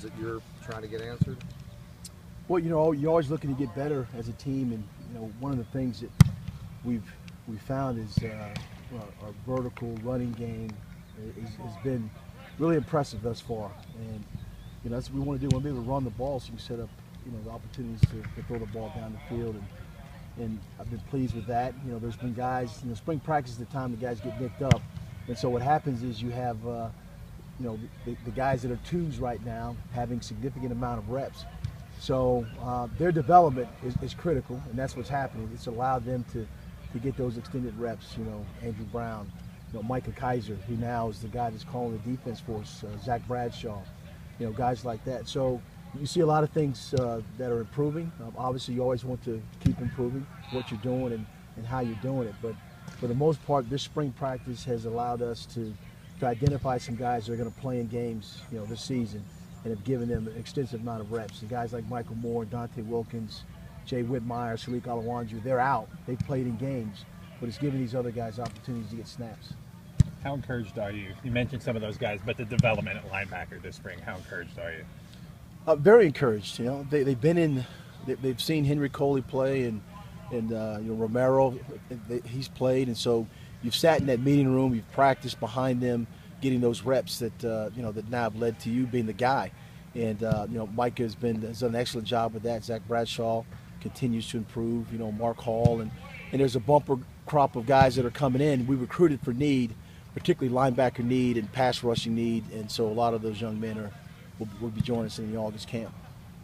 questions that you're trying to get answered? Well, you're always looking to get better as a team, and one of the things that we've found is our vertical running game has been really impressive thus far, and that's what we want to do. We want to be able to run the ball, so you can set up the opportunities to throw the ball down the field, and I've been pleased with that. There's been guys, spring practice is the time the guys get nicked up, and so what happens is you have the guys that are twos right now having significant amount of reps. So their development is critical, and that's what's happening. It's allowed them to get those extended reps. Andrew Brown, Micah Kaiser, who now is the guy that's calling the defense for us, Zach Bradshaw, guys like that. So you see a lot of things that are improving. Obviously, you always want to keep improving what you're doing and how you're doing it. But for the most part, this spring practice has allowed us to identify some guys that are going to play in games, this season, and have given them an extensive amount of reps. And guys like Michael Moore, Dante Wilkins, Jay Whitmire, Salik Alawanju, they're out. They've played in games, but it's giving these other guys opportunities to get snaps. How encouraged are you? You mentioned some of those guys, but the development at linebacker this spring, how encouraged are you? Very encouraged. They've been in. They've seen Henry Coley play, and Romero. He's played, and so you've sat in that meeting room, you've practiced behind them, getting those reps that that now have led to you being the guy. And Mike has done an excellent job with that. Zach Bradshaw continues to improve. Mark Hall, and there's a bumper crop of guys that are coming in. We recruited for need, particularly linebacker need and pass rushing need, and so a lot of those young men will be joining us in the August camp.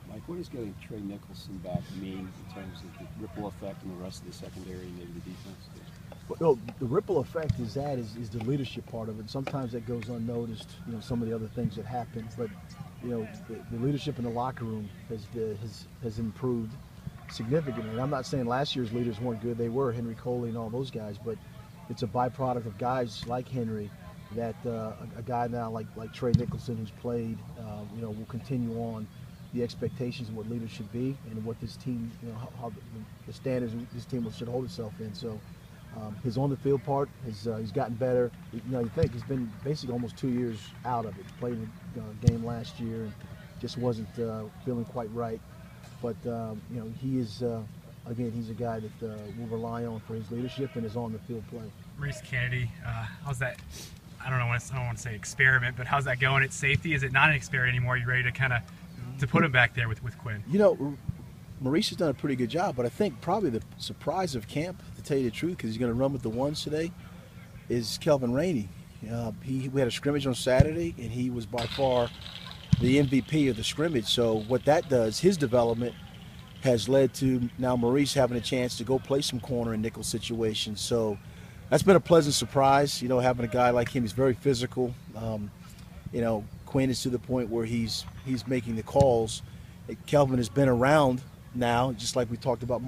Mike, what does getting Trey Nicholson back mean in terms of the ripple effect on the rest of the secondary and maybe the defense? Well, the ripple effect is the leadership part of it. Sometimes that goes unnoticed, some of the other things that happen. But, the leadership in the locker room has improved significantly. And I'm not saying last year's leaders weren't good. They were, Henry Coley and all those guys. But it's a byproduct of guys like Henry that a guy now like Trey Nicholson, who's played, will continue on the expectations of what leaders should be and what this team, how the standards this team should hold itself in. So his on the field part he's gotten better. You think he's been basically almost 2 years out of it. Played a game last year and just wasn't feeling quite right. But he is again, he's a guy that we'll rely on for his leadership and his on the field play. Maurice Kennedy, how's that? I don't want to say experiment, but how's that going at safety? Is it not an experiment anymore? Are you ready to to put him back there with Quinn? Maurice has done a pretty good job, but I think probably the surprise of camp, to tell you the truth, because he's going to run with the ones today, is Kelvin Rainey. We had a scrimmage on Saturday, and he was by far the MVP of the scrimmage. So what that does, his development has led to now Maurice having a chance to go play some corner in nickel situations. So that's been a pleasant surprise, having a guy like him. He's very physical. Quinn is to the point where he's making the calls. Kelvin has been around now, just like we talked about.